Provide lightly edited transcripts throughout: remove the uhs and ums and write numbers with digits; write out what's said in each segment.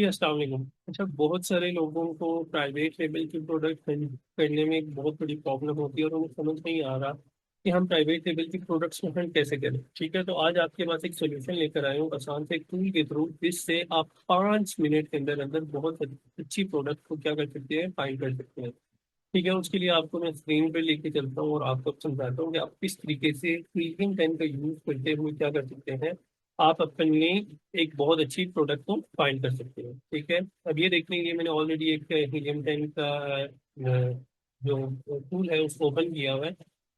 जी अस्सलाम वालेकुम। अच्छा, बहुत सारे लोगों को प्राइवेट लेवल के प्रोडक्ट करने में एक बहुत बड़ी प्रॉब्लम होती है और उन्हें समझ नहीं आ रहा कि हम प्राइवेट लेवल के प्रोडक्ट्स को हैंड कैसे करें। ठीक है, तो आज आपके पास एक सोल्यूशन लेकर आए हूँ आसान से एक टूल के थ्रू, जिससे आप 5 मिनट के अंदर अंदर बहुत अच्छी प्रोडक्ट को क्या कर सकते हैं, फाइंड कर सकते हैं। ठीक है, उसके लिए आपको मैं स्क्रीन पे लेके चलता हूँ और आपको समझाता हूँ कि आप किस तरीके से हीलियम 10 का यूज करते हुए क्या कर सकते हैं। आप अपने लिए एक बहुत अच्छी प्रोडक्ट को फाइंड कर सकते हैं। ठीक है, अब ये देख लीजिए, मैंने ऑलरेडी एक हीलियम 10 का जो टूल है उसको ओपन किया हुआ है।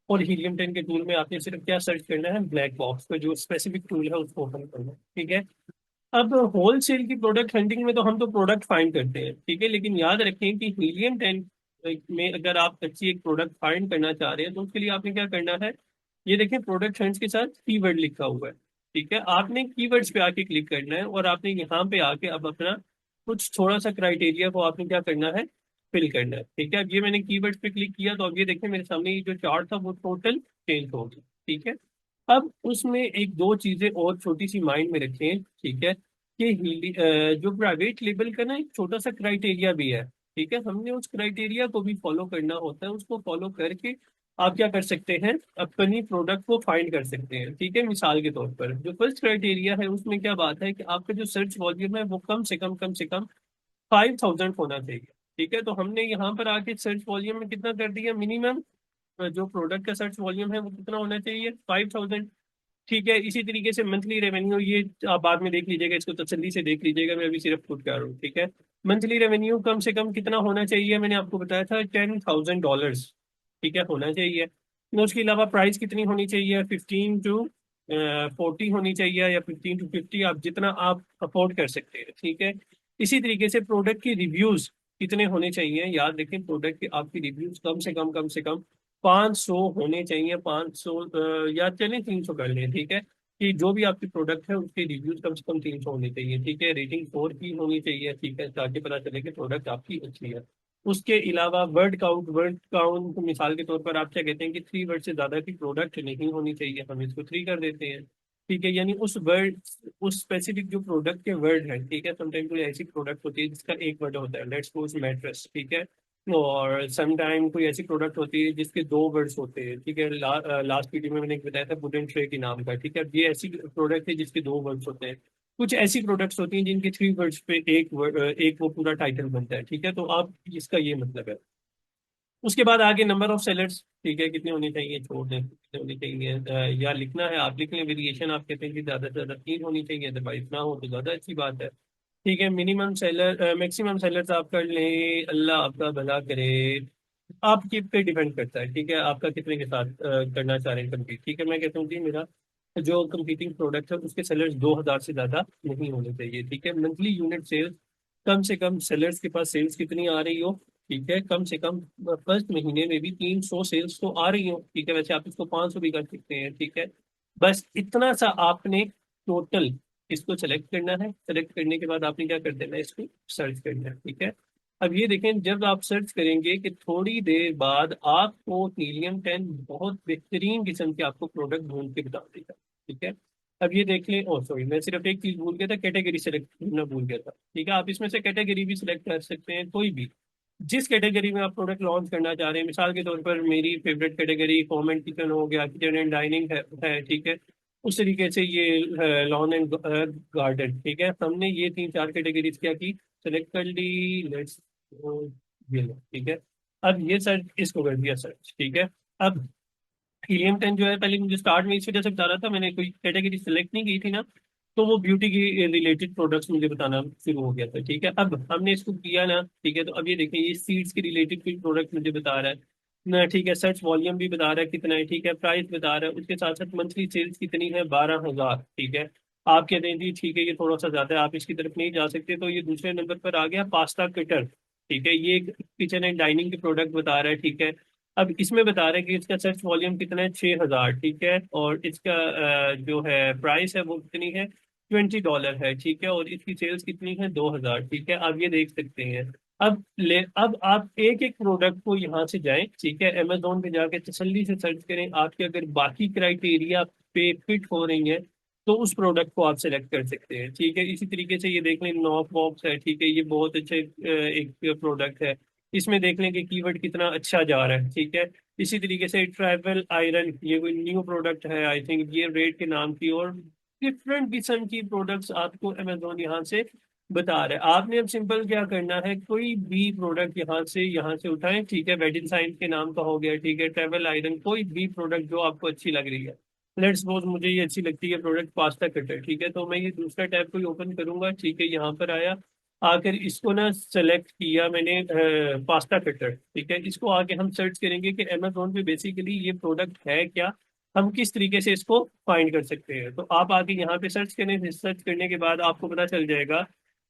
और हीलियम 10 के टूल में आपने सिर्फ क्या सर्च करना है, ब्लैक बॉक्स पे जो स्पेसिफिक टूल है उसको ओपन करना है। ठीक है, अब होलसेल की प्रोडक्ट हंटिंग में तो हम तो प्रोडक्ट फाइंड करते हैं, ठीक है, लेकिन याद रखें कि हीलियम 10 में अगर आप अच्छी एक प्रोडक्ट फाइंड करना चाह रहे हैं तो उसके लिए आपने क्या करना है। ये देखें, प्रोडक्ट हंट्स के साथ कीवर्ड लिखा हुआ है। ठीक है, आपने कीवर्ड्स पे आके क्लिक करना है और आपने यहाँ पे आके अब अपना कुछ थोड़ा सा क्राइटेरिया को आपने क्या करना है, फिल करना है। ठीक है, अब ये मैंने कीवर्ड्स पे क्लिक किया तो अब ये देखें मेरे सामने ये जो चार्ट था वो टोटल चेंज हो गया। ठीक है, अब उसमें एक दो चीजें और छोटी सी माइंड में रखें। ठीक है, कि जो प्राइवेट लेबल का ना एक छोटा सा क्राइटेरिया भी है। ठीक है, हमने उस क्राइटेरिया को भी फॉलो करना होता है, उसको फॉलो करके आप क्या कर सकते हैं, अपनी प्रोडक्ट को फाइंड कर सकते हैं। ठीक है, मिसाल के तौर पर जो फर्स्ट क्राइटेरिया है उसमें क्या बात है कि आपका जो सर्च वॉल्यूम है वो कम से कम 5,000 होना चाहिए। ठीक है, तो हमने यहाँ पर आके सर्च वॉल्यूम में कितना कर दिया, मिनिमम जो प्रोडक्ट का सर्च वॉल्यूम है वो कितना होना चाहिए, 5,000। ठीक है, इसी तरीके से मंथली रेवेन्यू, ये आप बाद में देख लीजिएगा, इसको तसल्ली से देख लीजिएगा, मैं अभी सिर्फ खुद कर रहा हूँ। ठीक है, मंथली रेवेन्यू कम से कम कितना होना चाहिए, मैंने आपको बताया था $10,000। ठीक है, होना चाहिए। तो उसके अलावा प्राइस कितनी होनी चाहिए, 15 to 40 होनी चाहिए, या 15 to 50, आप जितना आप अफोर्ड कर सकते हैं। ठीक है, इसी तरीके से प्रोडक्ट की रिव्यूज कितने होने चाहिए, याद रखें प्रोडक्ट के आपकी रिव्यूज कम से कम 500 होने चाहिए। 500 या चलें 300 कर लें। ठीक है, कि जो भी आपकी प्रोडक्ट है उसके रिव्यूज कम से कम 300 होने चाहिए। ठीक है, रेटिंग 4 की होनी चाहिए। ठीक है, ताकि पता चले कि प्रोडक्ट आपकी अच्छी है। उसके अलावा वर्ड काउंट मिसाल के तौर पर आप क्या कहते हैं कि 3 वर्ड से ज्यादा की प्रोडक्ट नहीं होनी चाहिए, हम इसको 3 कर देते हैं। ठीक है, यानी उस स्पेसिफिक जो प्रोडक्ट के वर्ड है। ठीक है, समटाइम कोई ऐसी प्रोडक्ट होती है जिसका एक वर्ड होता है, लेट्स सपोज मैट्रेस। ठीक है, और समटाइम कोई ऐसी प्रोडक्ट होती है जिसके 2 वर्ड्स होते हैं। ठीक है, लास्ट वीडियो में मैंने एक बताया था वुडन ट्रे के नाम का। ठीक है, ये ऐसी प्रोडक्ट है जिसके 2 वर्ड्स होते हैं। कुछ ऐसी प्रोडक्ट्स होती हैं जिनके 3 वर्ड्स पे एक वो पूरा टाइटल बनता है। ठीक है, तो आप इसका ये मतलब है। उसके बाद आगे नंबर ऑफ सेलर्स, ठीक है, कितने होने चाहिए, छोड़ दें कितने होने चाहिए, या लिखना है आप लिख लें, वेरिएशन आप कहते हैं कि ज्यादा से ज्यादा 3 होनी चाहिए, अदरवाइज ना हो तो ज्यादा अच्छी बात है। ठीक है, मिनिमम सेलर मैक्सिमम सेलर्स आप कर लें, अल्लाह आपका भला करे। आपके पे डिपेंड करता है। ठीक है, आपका कितने के साथ करना चाह रहे हैं कम्पीट। ठीक है, मैं कहता हूँ कि मेरा जो कंपीटिंग प्रोडक्ट है उसके सेलर्स 2,000 से ज्यादा नहीं होने चाहिए। ठीक है, मंथली यूनिट सेल्स कम से कम सेलर्स के पास सेल्स कितनी आ रही हो। ठीक है, कम से कम फर्स्ट महीने में भी 300 सेल्स तो आ रही हो। ठीक है, वैसे आप इसको 500 भी कर सकते हैं। ठीक है, बस इतना सा आपने टोटल इसको सेलेक्ट करना है। सेलेक्ट करने के बाद आपने क्या कर देना है, इसको सर्च करना है। ठीक है, अब ये देखें, जब आप सर्च करेंगे कि थोड़ी देर बाद आपको हीलियम 10 बहुत बेहतरीन किस्म के आपको प्रोडक्ट ढूंढ के बता देगा। ठीक है, अब ये देख लें, ओ सॉरी, मैं सिर्फ एक चीज भूल गया था, कैटेगरी सेलेक्ट करना भूल गया था। ठीक है, आप इसमें से कैटेगरी भी सिलेक्ट कर सकते हैं, कोई भी जिस कैटेगरी में आप प्रोडक्ट लॉन्च करना चाह रहे हैं। मिसाल के तौर पर मेरी favourite category home and kitchen हो गया, किचन एंड डाइनिंग है। ठीक है, उस तरीके से ये लॉन एंड गार्डन। ठीक है, हमने ये 3 4 कैटेगरीज क्या की, सेलेक्ट कर ली। लेट्स ये लो। ठीक है, अब ये सर्च इसको कर दिया सर्च। ठीक है, अब हीलियम 10 जो है, पहले मुझे स्टार्ट में इस वजह से बता रहा था, मैंने कोई कैटेगरी सिलेक्ट नहीं की थी ना, तो वो ब्यूटी की रिलेटेड प्रोडक्ट्स मुझे बताना शुरू हो गया था। ठीक है, अब हमने इसको किया ना। ठीक है, तो अब ये देखें, ये सीड्स के रिलेटेड कोई प्रोडक्ट मुझे बता रहा है ना। ठीक है, सर्च वॉल्यूम भी बता रहा है कितना है। ठीक है, प्राइस बता रहा है, उसके साथ साथ मंथली सेल्स कितनी है, 12,000। ठीक है, आप कहते हैं जी ठीक है ये थोड़ा सा ज्यादा है, आप इसकी तरफ नहीं जा सकते, तो ये दूसरे नंबर पर आ गया पास्ता कटर। ठीक है, ये किचन एंड डाइनिंग के प्रोडक्ट बता रहा है। ठीक है, अब इसमें बता रहे हैं कि इसका सर्च वॉल्यूम कितना है, 6,000। ठीक है, और इसका जो है प्राइस है वो कितनी है, $20 है। ठीक है, और इसकी सेल्स कितनी है, 2,000। ठीक है, आप ये देख सकते हैं। अब आप एक एक प्रोडक्ट को यहाँ से जाएं। ठीक है, अमेजोन पे जाके तसल्ली से सर्च करें, आपके अगर बाकी क्राइटेरिया पे फिट हो रही है तो उस प्रोडक्ट को आप सेलेक्ट कर सकते हैं। ठीक है, इसी तरीके से ये देख लें नॉफ बॉक्स है, ठीक है, ये बहुत अच्छे एक प्रोडक्ट है। इसमें देख लें कि कीवर्ड कितना अच्छा जा रहा है। ठीक है, इसी तरीके से ट्रैवल आयरन, ये कोई न्यू प्रोडक्ट है आई थिंक, ये रेट के नाम की और डिफरेंट किस्म की प्रोडक्ट्स आपको अमेजोन यहाँ से बता रहा है। आपने अब सिंपल क्या करना है, कोई भी प्रोडक्ट यहाँ से उठाएं। ठीक है, वेडिंग साइंस के नाम का हो गया, ठीक है, ट्रैवल आयरन, कोई भी प्रोडक्ट जो आपको अच्छी लग रही है। लेट्स सपोज मुझे ये अच्छी लगती है प्रोडक्ट पास्ता कटर, ठीक है, तो मैं ये दूसरा टैब कोई ओपन करूंगा। ठीक है, यहाँ पर आया, आकर इसको ना सेलेक्ट किया मैंने पास्ता कटर। ठीक है, इसको आके हम सर्च करेंगे कि अमेजोन पे बेसिकली ये प्रोडक्ट है क्या, हम किस तरीके से इसको फाइंड कर सकते हैं। तो आप आके यहाँ पे सर्च करें, सर्च करने के बाद आपको पता चल जाएगा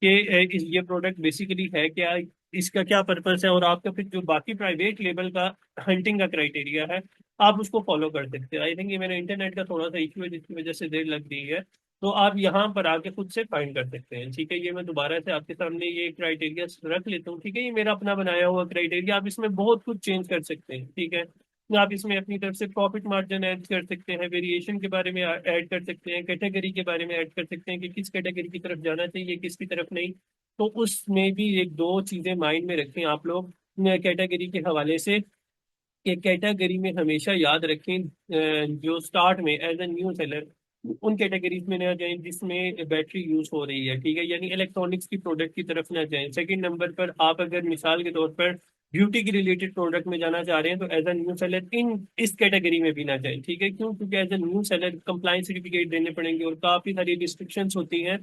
कि ये प्रोडक्ट बेसिकली है क्या, इसका क्या पर्पस है, और आपका फिर जो बाकी प्राइवेट लेबल का हंटिंग का क्राइटेरिया है आप उसको फॉलो कर सकते हैं। आई थिंक ये मेरा इंटरनेट का थोड़ा सा इशू है जिसकी वजह से देर लग रही है, तो आप यहाँ पर आके खुद से फाइंड कर सकते हैं। ठीक है, ये मैं दोबारा से आपके सामने ये क्राइटेरिया रख लेता हूँ। ठीक है, ये मेरा अपना बनाया हुआ क्राइटेरिया, आप इसमें बहुत कुछ चेंज कर सकते हैं। ठीक है, आप इसमें अपनी तरफ से प्रॉफिट मार्जिन ऐड कर सकते हैं, वेरिएशन के बारे में ऐड कर सकते हैं, कैटेगरी के बारे में ऐड कर सकते हैं कि किस कैटेगरी की तरफ जाना चाहिए, किसकी तरफ नहीं। तो उसमें भी एक दो चीजें माइंड में रखें आप लोग कैटेगरी के हवाले से। एक कैटेगरी में हमेशा याद रखें जो स्टार्ट में एज ए न्यू सेलर उन कैटेगरीज में ना जाएं जिसमें बैटरी यूज हो रही है। ठीक है, यानी इलेक्ट्रॉनिक्स की प्रोडक्ट की तरफ ना जाएं। सेकंड नंबर पर आप अगर मिसाल के तौर पर ब्यूटी की रिलेटेड प्रोडक्ट में जाना चाह रहे हैं तो एज ए न्यू सेलर इन इस कैटेगरी में भी ना जाएं। ठीक है, क्यों? क्योंकि as a new seller compliance certificate देने पड़ेंगे और काफी सारी रिस्ट्रिक्शंस होती हैं।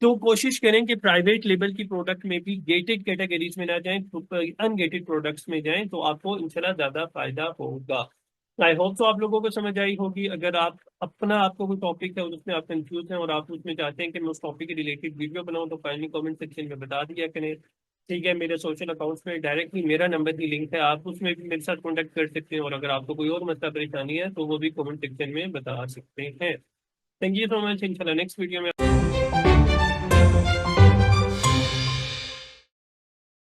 तो कोशिश करें कि प्राइवेट लेबल की प्रोडक्ट में भी गेटेड कैटेगरीज में ना जाएं, अनगेटेड प्रोडक्ट्स में जाएं, तो आपको इंशाल्लाह ज्यादा फायदा होगा। आई होप तो आप लोगों को समझ आई होगी। अगर आप अपना आपको कोई टॉपिक है और उसमें आप कंफ्यूज हैं और आप उसमें चाहते हैं कि मैं उस टॉपिक के रिलेटेड वीडियो बनाऊं तो काइंडली कमेंट सेक्शन में बता दिया करें। ठीक है, मेरे सोशल अकाउंट्स में डायरेक्टली मेरा नंबर की लिंक है, आप उसमें भी मेरे साथ कॉन्टेक्ट कर सकते हैं, और अगर आपको कोई और मसला परेशानी है तो वो भी कमेंट सेक्शन में बता सकते हैं। थैंक यू सो मच, इंशाल्लाह नेक्स्ट वीडियो में